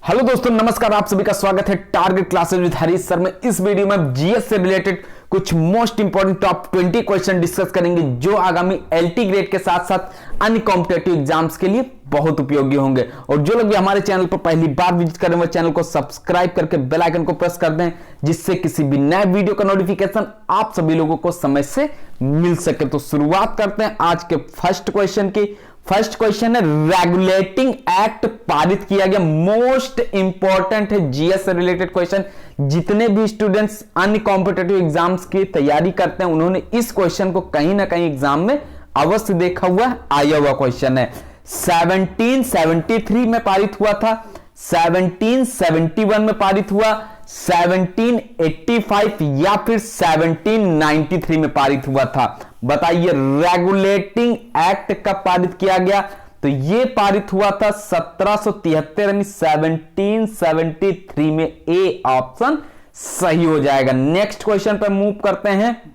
Hello दोस्तों, नमस्कार। आप सभी का स्वागत है target classes with Harish sir में। इस वीडियो में जीएस से रिलेटेड कुछ most important top 20 question discuss करेंगे जो आगामी एलटी ग्रेड के साथ साथ अन्य कॉम्पिटेटिव एग्जाम्स के लिए बहुत उपयोगी होंगे। और जो लोग भी हमारे चैनल पर पहली बार विजिट करें वो चैनल को सब्सक्राइब करके बेल आइकन को प्रेस कर दें, जिससे किसी भी नए वीडियो का नोटिफिकेशन आप सभी लोगों को समय से मिल सके। तो शुरुआत करते हैं आज के फर्स्ट क्वेश्चन की। फर्स्ट क्वेश्चन है, रेगुलेटिंग एक्ट पारित किया गया। मोस्ट इंपॉर्टेंट है जीएस से रिलेटेड क्वेश्चन। जितने भी स्टूडेंट्स अन्य कॉम्पिटेटिव एग्जाम्स की तैयारी करते हैं उन्होंने इस क्वेश्चन को कहीं ना कहीं एग्जाम में अवश्य देखा हुआ, आया हुआ क्वेश्चन है। 1773 में पारित हुआ था, 1771 में पारित हुआ, 1785 या फिर 1793 में पारित हुआ था। बताइए रेगुलेटिंग एक्ट कब पारित किया गया? तो यह पारित हुआ था 1773 यानी 1773 में। ए ऑप्शन सही हो जाएगा। नेक्स्ट क्वेश्चन पर मूव करते हैं।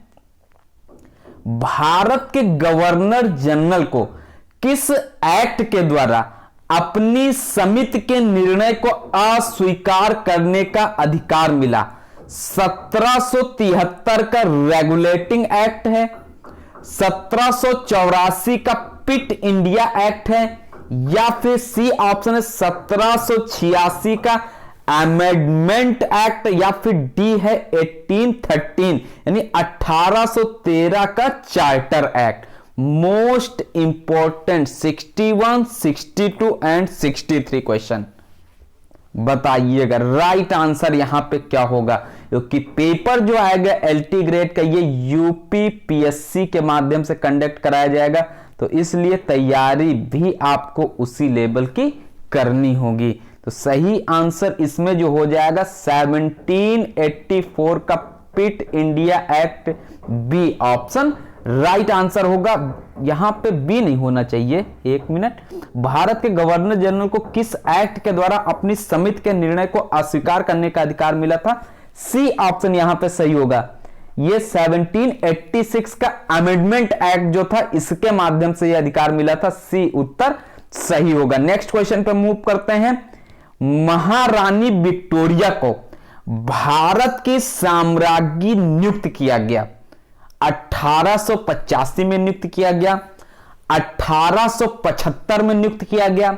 भारत के गवर्नर जनरल को किस एक्ट के द्वारा अपनी समिति के निर्णय को अस्वीकार करने का अधिकार मिला? 1773 का रेगुलेटिंग एक्ट है, 1784 का पिट इंडिया एक्ट है, या फिर सी ऑप्शन है 1786 का अमेंडमेंट एक्ट, या फिर डी है 1813 यानी 1813 का charter act. Most important 61, 62 and 63 question. बताइएगा राइट आंसर यहां पे क्या होगा, क्योंकि पेपर जो आएगा एलटी ग्रेड का ये यूपी पीएससी के माध्यम से कंडक्ट कराया जाएगा, तो इसलिए तैयारी भी आपको उसी लेवल की करनी होगी। तो सही आंसर इसमें जो हो जाएगा 1784 का Pitt India Act, B option right answer होगा। यहां पे बी नहीं होना चाहिए, एक मिनट। भारत के गवर्नर जनरल को किस एक्ट के द्वारा अपनी समिति के निर्णय को अस्वीकार करने का अधिकार मिला था? सी ऑप्शन यहां पे सही होगा। यह 1786 का अमेंडमेंट एक्ट जो था इसके माध्यम से यह अधिकार मिला था। सी उत्तर सही होगा। नेक्स्ट क्वेश्चन पे मूव करते हैं। महारानी विक्टोरिया को भारत की साम्राज्ञी नियुक्त किया गया। 1885 में नियुक्त किया गया, 1875 में नियुक्त किया गया,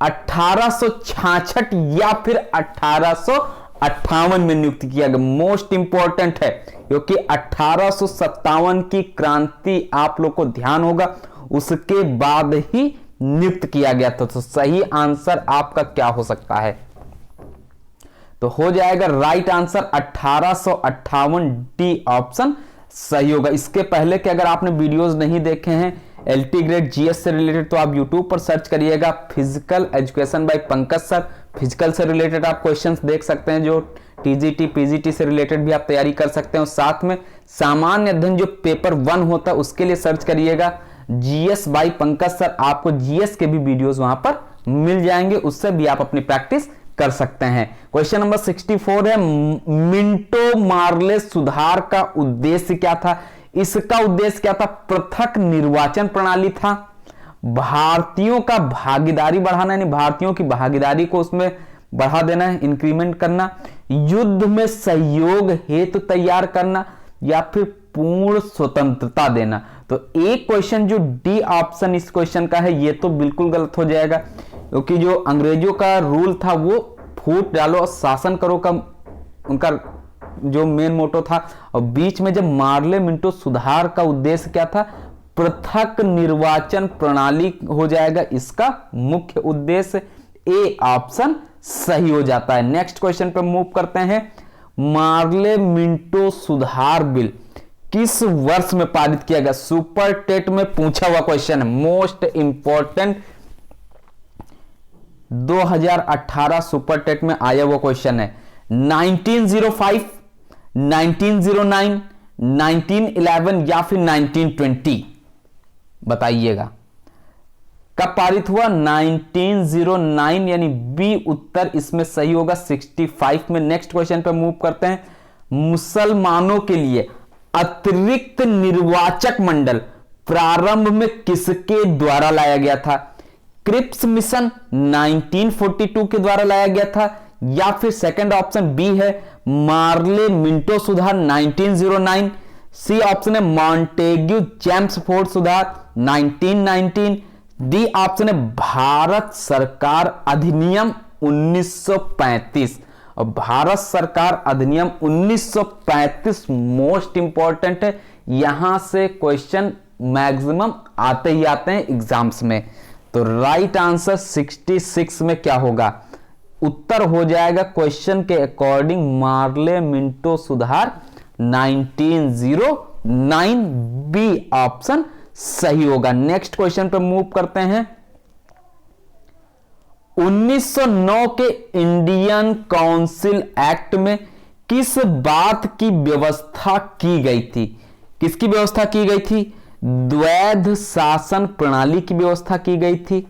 1866 या फिर 1858 में नियुक्त किया गया। मोस्ट इंपॉर्टेंट है क्योंकि 1857 की क्रांति आप लोग को ध्यान होगा, उसके बाद ही नियुक्त किया गया था। तो सही आंसर आपका क्या हो सकता है? तो हो जाएगा राइट आंसर 1858, डी ऑप्शन सही होगा। इसके पहले के अगर आपने वीडियोस नहीं देखे हैं एलटी ग्रेड जीएस से रिलेटेड तो आप यूट्यूब पर सर्च करिएगा physical education by Pankaj sir. Physical से रिलेटेड आप क्वेश्चंस देख सकते हैं, जो टीजीटी पीजीटी से रिलेटेड भी आप तैयारी कर सकते हैं। और साथ में सामान्य अध्ययन जो पेपर 1 होता है उसके लिए सर्च करिएगा जीएस बाय पंकज सर। आपको जीएस के भी वीडियोस वहां पर मिल जाएंगे, उससे भी आप अपनी प्रैक्टिस कर सकते हैं। क्वेश्चन नंबर 64 है, मिंटो मार्ले सुधार का उद्देश्य क्या था? इसका उद्देश्य क्या था? पृथक निर्वाचन प्रणाली था, भारतीयों का भागीदारी बढ़ाना यानी भारतीयों की भागीदारी को उसमें बढ़ा देना है, इंक्रीमेंट करना, युद्ध में सहयोग हेतु तैयार करना, या फिर पूर्ण स्वतंत्रता देना। तो एक क्वेश्चन जो डी ऑप्शन इस क्वेश्चन का है ये तो बिल्कुल गलत हो जाएगा, क्योंकि जो अंग्रेजों का रूल था वो फूट डालो और शासन करो का उनका जो मेन मोटो था। और बीच में जब मार्ले मिंटो सुधार का उद्देश्य क्या था? पृथक निर्वाचन प्रणाली हो जाएगा इसका मुख्य उद्देश्य। ए ऑप्शन सही हो जाता है। नेक्स्ट क्वेश्चन पे मूव करते हैं। मार्ले मिंटो सुधार बिल किस वर्ष में पारित किया गया? सुपर टेट में पूछा हुआ क्वेश्चन है, मोस्ट इंपॉर्टेंट 2018 सुपर टेट में आया हुआ क्वेश्चन है। 1905, 1909, 1911 या फिर 1920? बताइएगा कब पारित हुआ? 1909 यानी बी उत्तर इसमें सही होगा 65 में। नेक्स्ट क्वेश्चन पर मूव करते हैं। मुसलमानों के लिए अतिरिक्त निर्वाचक मंडल प्रारंभ में किसके द्वारा लाया गया था? क्रिप्स मिशन 1942 के द्वारा लाया गया था, या फिर सेकंड ऑप्शन बी है मार्ले मिंटो सुधार 1909, सी ऑप्शन है मॉन्टेग्यू चैम्सफोर्ड सुधार 1919, डी ऑप्शन है भारत सरकार अधिनियम 1935। और भारत सरकार अधिनियम 1935 मोस्ट इंपॉर्टेंट है, यहां से क्वेश्चन मैक्सिमम आते ही आते हैं एग्जाम्स में। तो राइट आंसर 66 में क्या होगा, उत्तर हो जाएगा क्वेश्चन के अकॉर्डिंग मार्ले मिंटो सुधार 1909, बी ऑप्शन सही होगा। नेक्स्ट क्वेश्चन पे मूव करते हैं। 1909 के इंडियन काउंसिल एक्ट में किस बात की व्यवस्था की गई थी? किसकी व्यवस्था की गई थी? द्वैध शासन प्रणाली की व्यवस्था की गई थी।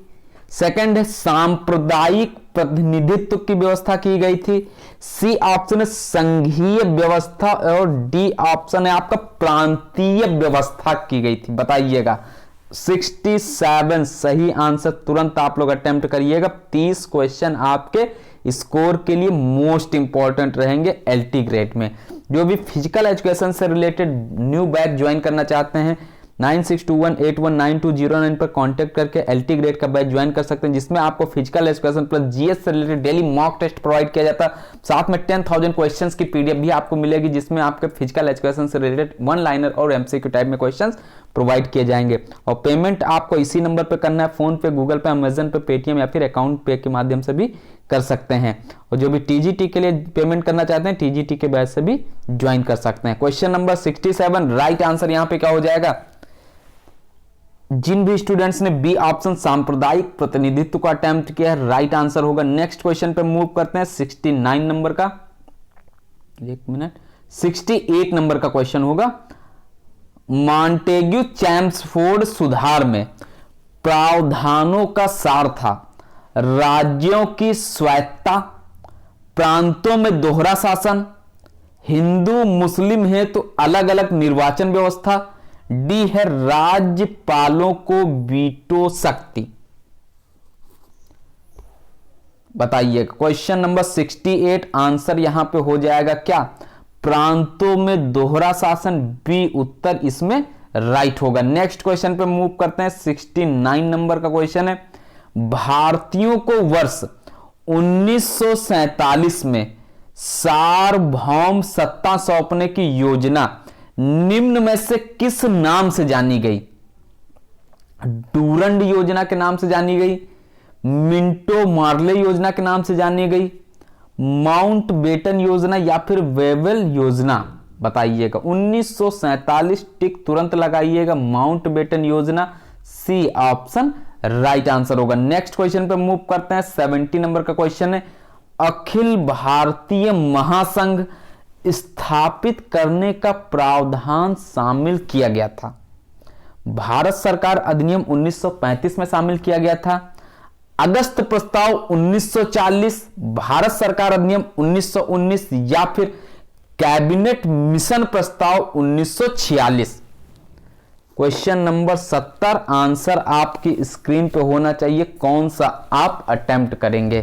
सेकंड है सांप्रदायिक प्रतिनिधित्व की व्यवस्था की गई थी। सी ऑप्शन है संघीय व्यवस्था, और डी ऑप्शन है आपका प्रांतीय व्यवस्था की गई थी। बताइएगा। 67 सही आंसर तुरंत आप लोग अटेम्प्ट करिएगा। 30 क्वेश्चन आपके स्कोर के लिए मोस्ट इंपॉर्टेंट रहेंगे एलटी ग्रेड में। जो भी फिजिकल एजुकेशन से रिलेटेड न्यू बैच ज्वाइन करना चाहते हैं 9621819209 पर कांटेक्ट करके एलटी ग्रेड का बैच ज्वाइन कर सकते हैं, जिसमें आपको फिजिकल एजुकेशन प्लस जीएस से related daily mock test provide किया जाता है। साथ में 10,000 क्वेश्चंस की पीडीएफ भी आपको मिलेगी, जिसमें आपके फिजिकल एजुकेशन से रिलेटेड वन लाइनर और एमसीक्यू टाइप में क्वेश्चंस प्रोवाइड किए जाएंगे। और पेमेंट आपको इसी नंबर पर करना है, फोन पे, गूगल पे, अमेजन पे, पेटीएम या फिर अकाउंट पे के माध्यम से भी कर सकते हैं। और जो भी टीजीटी के लिए पेमेंट करना चाहते हैं टीजीटी के बैच से भी ज्वाइन कर सकते हैं। क्वेश्चन नंबर 67 राइट आंसर यहां पे क्या हो जाएगा? जिन भी स्टूडेंट्स ने बी ऑप्शन सांप्रदायिक प्रतिनिधित्व को अटेम्प्ट किया है राइट आंसर होगा। नेक्स्ट क्वेश्चन पे मूव करते हैं 69 नंबर का, एक मिनट, 68 नंबर का क्वेश्चन होगा। मॉन्टेग्यू चैम्सफोर्ड सुधार में प्रावधानों का सार था राज्यों की स्वायत्तता, प्रांतों में दोहरा शासन, हिंदू मुस्लिम है तो अलग अलग निर्वाचन व्यवस्था, डी है राज्यपालों को वीटो शक्ति। बताइए। क्वेश्चन नंबर 68 आंसर यहां पे हो जाएगा क्या? प्रांतों में दोहरा शासन, बी उत्तर इसमें राइट होगा। नेक्स्ट क्वेश्चन पे मूव करते हैं। 69 नंबर का क्वेश्चन है। भारतीयों को वर्ष 1947 में सार्वभौम सत्ता सौंपने की योजना निम्न में से किस नाम से जानी गई? डूरंड योजना के नाम से जानी गई, मिंटो मार्ले योजना के नाम से जानी गई, माउंटबेटन योजना या फिर वेवेल योजना? बताइएगा। 1947 टिक तुरंत लगाइएगा, माउंटबेटन योजना, सी ऑप्शन राइट आंसर होगा। नेक्स्ट क्वेश्चन पे मूव करते हैं। 70 नंबर का क्वेश्चन है। अखिल भारतीय महासंघ स्थापित करने का प्रावधान शामिल किया गया था। भारत सरकार अधिनियम 1935 में शामिल किया गया था। अगस्त प्रस्ताव 1940, भारत सरकार अधिनियम 1919 या फिर कैबिनेट मिशन प्रस्ताव 1946? क्वेश्चन नंबर 70 आंसर आपकी स्क्रीन पे होना चाहिए, कौन सा आप अटेम्प्ट करेंगे?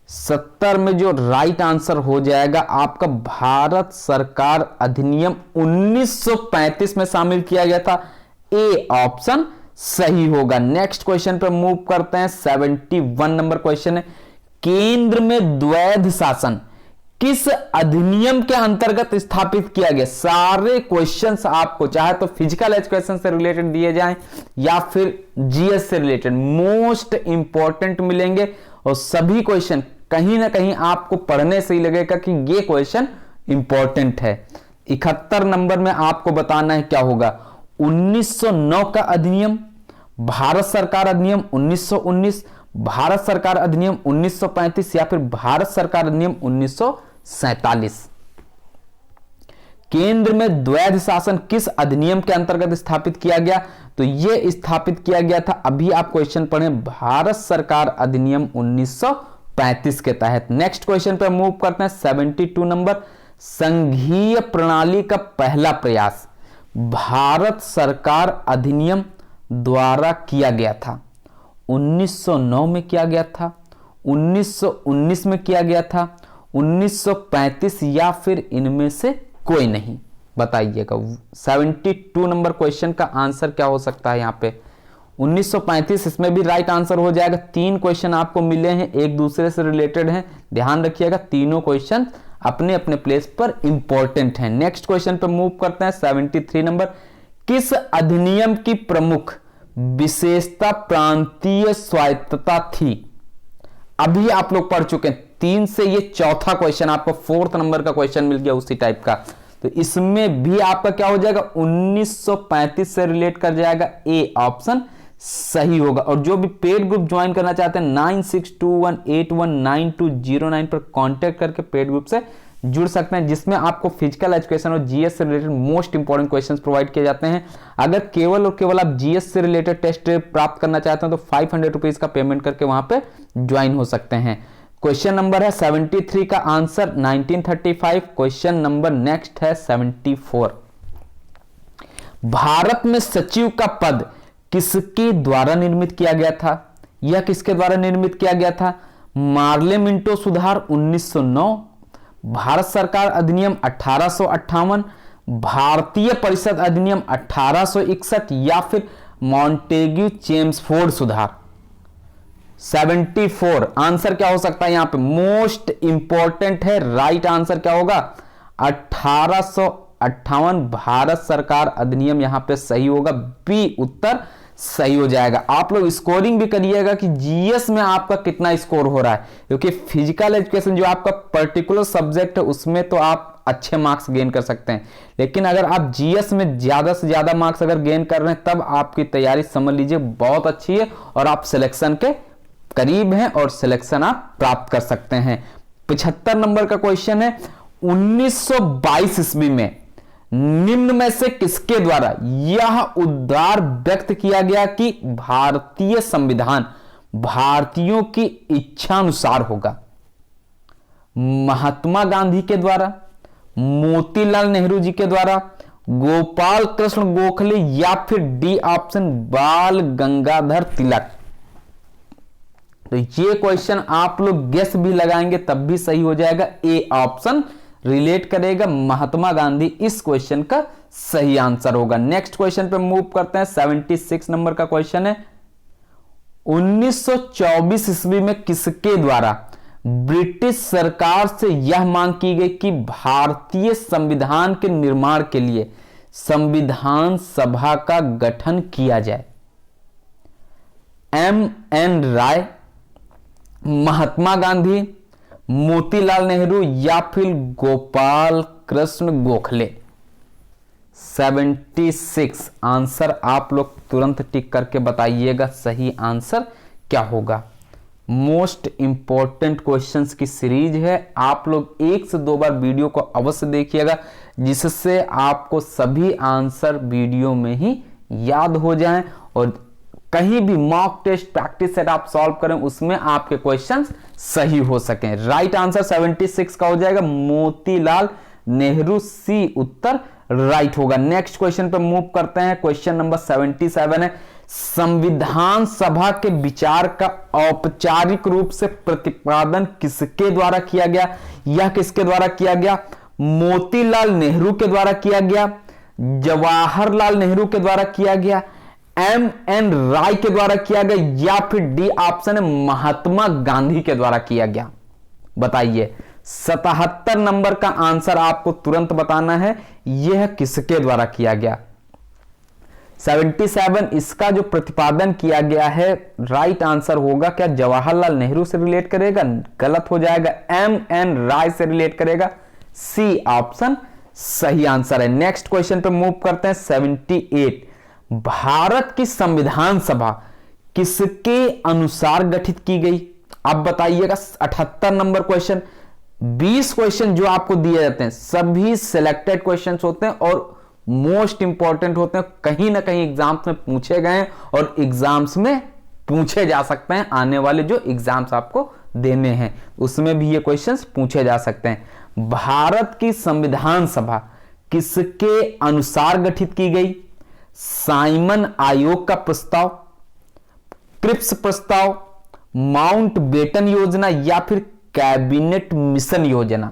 70 में जो राइट आंसर हो जाएगा आपका भारत सरकार अधिनियम 1935 में शामिल किया गया था, ए ऑप्शन सही होगा। नेक्स्ट क्वेश्चन पर मूव करते हैं। 71 नंबर क्वेश्चन है। केंद्र में द्वैध शासन किस अधिनियम के अंतर्गत स्थापित किया गया? सारे क्वेश्चंस आपको चाहे तो फिजिकल एजुकेशन से रिलेटेड दिए जाएं या फिर जीएस से रिलेटेड, मोस्ट इंपॉर्टेंट मिलेंगे। और सभी क्वेश्चन कहीं ना कहीं आपको पढ़ने से ही लगेगा कि ये क्वेश्चन इंपॉर्टेंट है। 71 नंबर में आपको बताना है क्या होगा? 1909 का अधिनियम, भारत सरकार अधिनियम 1919, भारत सरकार अधिनियम 1935 या फिर भारत सरकार अधिनियम 1947? केंद्र में द्वैध शासन किस अधिनियम के अंतर्गत स्थापित किया गया? तो यह स्थापित किया गया था, अभी आप क्वेश्चन पढ़ें, भारत सरकार अधिनियम 1935 के तहत। नेक्स्ट क्वेश्चन पर मूव करते हैं। 72 नंबर। संघीय प्रणाली का पहला प्रयास भारत सरकार अधिनियम, द्वारा किया गया था? 1909 में किया गया था, 1919 में किया गया था, 1935 या फिर इनमें से कोई नहीं? बताइएगा। 72 नंबर क्वेश्चन का आंसर क्या हो सकता है यहाँ पे? 1935 इसमें भी राइट आंसर हो जाएगा। 3 क्वेश्चन आपको मिले हैं, एक दूसरे से रिलेटेड हैं, ध्यान रखिएगा। तीनों क्वेश्चन अपने अपने प्लेस पर इंपॉर्टेंट हैं। नेक्स्ट क्वेश्चन पे मूव करते हैं। 73 नंबर, किस अधिनियम की प्रमुख विशेषता प्रांतीय स्वायत्तता थी? अभी आप लोग पढ़ चुके हैं। 3 से ये चौथा क्वेश्चन आपको 4th नंबर का क्वेश्चन मिल गया उसी टाइप का। तो इसमें भी आपका क्या हो जाएगा? 1935 से रिलेट कर जाएगा। ए ऑप्शन सही होगा। और जो भी पेड ग्रुप ज्वाइन करना चाहते हैं 9621819209 पर कांटेक्ट करके पेड ग्रुप से जुड़ सकते हैं, जिसमें आपको फिजिकल एजुकेशन और जीएस से related most important questions provide किए जाते हैं। अगर केवल और केवल आप जीएस से रिलेटेड टेस्ट प्राप्त करना चाहते हैं तो 500 रुपीज का पेमेंट करके वहां पे ज्वाइन हो सकते हैं। क्वेश्चन नंबर है 73 का आंसर 1935। क्वेश्चन नंबर नेक्स्ट है 74। भारत में सचिव का पद किसके द्वारा निर्मित किया गया था? यह किसके द्वारा निर्मित किया गया था? मार्ले मिंटो सुधार 1909, भारत सरकार अधिनियम 1858, भारतीय परिषद अधिनियम 1861 या फिर मॉन्टेग्यू चेम्सफोर्ड सुधार? 74 आंसर क्या हो सकता है यहां पे? मोस्ट इंपॉर्टेंट है। राइट आंसर क्या होगा? 1858 भारत सरकार अधिनियम यहां पे सही होगा। बी उत्तर सही हो जाएगा। आप लोग स्कोरिंग भी करिएगा कि जीएस में आपका कितना स्कोर हो रहा है, क्योंकि फिजिकल एजुकेशन जो आपका पर्टिकुलर सब्जेक्ट है उसमें तो आप अच्छे मार्क्स गेन कर सकते हैं, लेकिन अगर आप जीएस में ज्यादा से ज्यादा मार्क्स अगर गेन कर रहे हैं तब आपकी तैयारी समझ लीजिए बहुत अच्छी है और आप सिलेक्शन के करीब हैं और सिलेक्शन आप प्राप्त कर सकते हैं। 75 नंबर का क्वेश्चन है, 1922 ईस्वी में निम्न में से किसके द्वारा यह उद्गार व्यक्त किया गया कि भारतीय संविधान भारतीयों की इच्छानुसार होगा? महात्मा गांधी के द्वारा, मोतीलाल नेहरू जी के द्वारा, गोपाल कृष्ण गोखले या फिर डी ऑप्शन बाल गंगाधर तिलक? तो ये क्वेश्चन आप लोग गेस भी लगाएंगे तब भी सही हो जाएगा। ए ऑप्शन रिलेट करेगा, महात्मा गांधी इस क्वेश्चन का सही आंसर होगा। नेक्स्ट क्वेश्चन पे मूव करते हैं। 76 नंबर का क्वेश्चन है, 1924 ईस्वी में किसके द्वारा ब्रिटिश सरकार से यह मांग की गई कि भारतीय संविधान के निर्माण के लिए संविधान सभा का गठन किया जाए? एम.एन. राय, महात्मा गांधी, मोतीलाल नेहरू या फिर गोपाल कृष्ण गोखले? 76 आंसर आप लोग तुरंत टिक करके बताइएगा सही आंसर क्या होगा। मोस्ट इंपॉर्टेंट क्वेश्चंस की सीरीज है, आप लोग 1 से 2 बार वीडियो को अवश्य देखिएगा जिससे आपको सभी आंसर वीडियो में ही याद हो जाएं और कहीं भी मॉक टेस्ट प्रैक्टिस सेट आप सॉल्व करें उसमें आपके क्वेश्चंस सही हो सकें। राइट आंसर 76 का हो जाएगा मोतीलाल नेहरू, सी उत्तर राइट होगा। नेक्स्ट क्वेश्चन पे मूव करते हैं। क्वेश्चन नंबर 77 है, संविधान सभा के विचार का औपचारिक रूप से प्रतिपादन किसके द्वारा किया गया? यह किसके द्वारा किया गया? मोतीलाल नेहरू के द्वारा किया गया, जवाहरलाल नेहरू के द्वारा किया गया, एम.एन. राय के द्वारा किया गया या फिर डी ऑप्शन है महात्मा गांधी के द्वारा किया गया? बताइए। 77 नंबर का आंसर आपको तुरंत बताना है, यह किसके द्वारा किया गया? 77 इसका जो प्रतिपादन किया गया है राइट आंसर होगा क्या जवाहरलाल नेहरू से रिलेट करेगा? गलत हो जाएगा, एम.एन. राय से रिलेट करेगा, सी ऑप्शन सही आंसर है। नेक्स्ट क्वेश्चन पे मूव करते हैं। 78 भारत की संविधान सभा किसके अनुसार गठित की गई? अब बताइएगा। 78 नंबर क्वेश्चन, 20 क्वेश्चन जो आपको दिए जाते हैं सभी सिलेक्टेड क्वेश्चंस होते हैं और मोस्ट इंपॉर्टेंट होते हैं, कहीं ना कहीं एग्जाम्स में पूछे गए हैं और एग्जाम्स में पूछे जा सकते हैं। आने वाले जो एग्जाम्स आपको देने हैं उसमें भी ये क्वेश्चंस पूछे जा सकते हैं। भारत की संविधान सभा किसके अनुसार गठित की गई? साइमन आयोग का प्रस्ताव, क्रिप्स प्रस्ताव, माउंट बेटन योजना या फिर कैबिनेट मिशन योजना?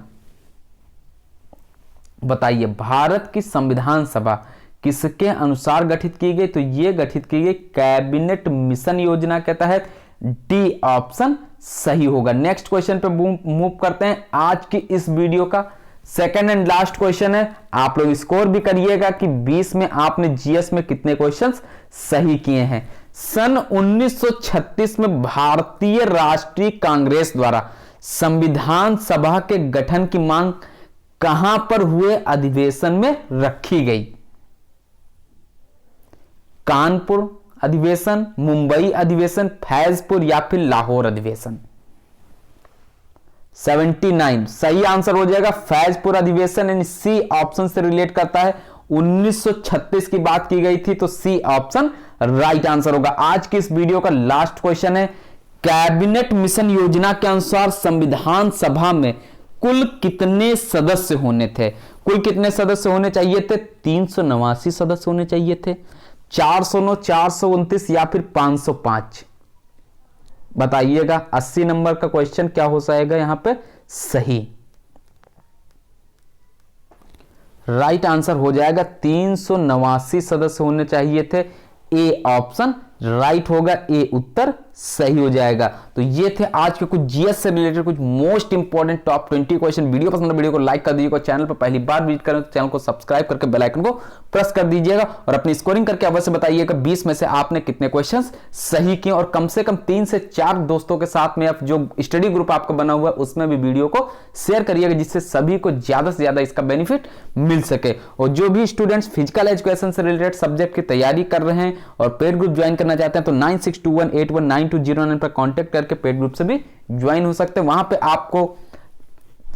बताइए, भारत की संविधान सभा किसके अनुसार गठित की गई? तो यह गठित की गई कैबिनेट मिशन योजना के तहत। डी ऑप्शन सही होगा। नेक्स्ट क्वेश्चन पे मूव करते हैं। आज की इस वीडियो का सेकंड एंड लास्ट क्वेश्चन है। आप लोग स्कोर भी करिएगा कि 20 में आपने जीएस में कितने क्वेश्चंस सही किए हैं। सन 1936 में भारतीय राष्ट्रीय कांग्रेस द्वारा संविधान सभा के गठन की मांग कहां पर हुए अधिवेशन में रखी गई? कानपुर अधिवेशन, मुंबई अधिवेशन, फैजपुर या फिर लाहौर अधिवेशन? 79 सही आंसर हो जाएगा फैजपुर अधिवेशन। यानी सी ऑप्शन से रिलेट करता है। 1936 की बात की गई थी तो सी ऑप्शन राइट आंसर होगा। आज की इस वीडियो का लास्ट क्वेश्चन है, कैबिनेट मिशन योजना के अनुसार संविधान सभा में कुल कितने सदस्य होने थे? कुल कितने सदस्य होने चाहिए थे? 389 सदस्य होने चाहिए थे, 409, 429 या फिर 505? बताइएगा। 80 नंबर का क्वेश्चन क्या हो जाएगा यहां पे सही? राइट आंसर हो जाएगा 389 सदस्य होने चाहिए थे। ए ऑप्शन राइट होगा, ए उत्तर सही हो जाएगा। तो ये थे आज के कुछ जीएस से रिलेटेड कुछ most important top 20 question. Video पसंद है वीडियो को लाइक कर दीजिएगा। चैनल पर पहली बार विजिट करें तो चैनल को सब्सक्राइब करके बेल आइकन को प्रेस कर दीजिएगा और अपनी स्कोरिंग करके अवश्य बताइएगा 20 में से आपने कितने क्वेश्चंस सही किए। और कम से कम 3 से 4 दोस्तों के साथ में जो स्टडी ग्रुप आपका बना हुआ है उसमें भी वीडियो को शेयर करिएगा, जिससे सभी को ज्यादा से ज्यादा इसका बेनिफिट मिल सके। और जो भी स्टूडेंट्स फिजिकल एजुकेशन से रिलेटेड सब्जेक्ट की तैयारी कर रहे हैं और पेड ग्रुप ज्वाइन करना चाहते हैं तो 9621819209 पर कांटेक्ट करके पेड ग्रुप से भी ज्वाइन हो सकते हैं। वहां पे आपको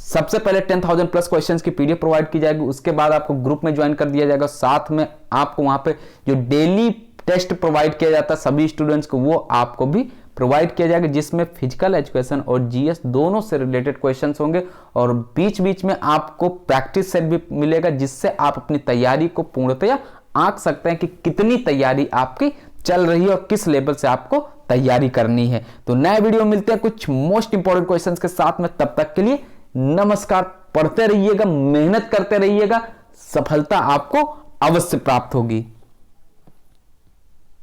सबसे पहले 10,000 प्लस क्वेश्चंस की पीडीएफ प्रोवाइड की जाएगी, उसके बाद आपको ग्रुप में ज्वाइन कर दिया जाएगा। साथ में आपको वहां पे जो डेली टेस्ट प्रोवाइड किया जाता है सभी स्टूडेंट्स को, वो आपको भी प्रोवाइड किया जाएगा, जिसमें फिजिकल एजुकेशन और जीएस दोनों से रिलेटेड क्वेश्चंस होंगे। और बीच बीच में आपको प्रैक्टिस सेट भी मिलेगा, जिससे आप अपनी तैयारी को पूर्णतया आंक सकते हैं कि कितनी तैयारी आपकी चल रही है और किस लेवल से आपको तैयारी करनी है। तो नए वीडियो मिलते हैं कुछ मोस्ट इंपॉर्टेंट क्वेश्चंस के साथ में। तब तक के लिए नमस्कार। पढ़ते रहिएगा, मेहनत करते रहिएगा, सफलता आपको अवश्य प्राप्त होगी।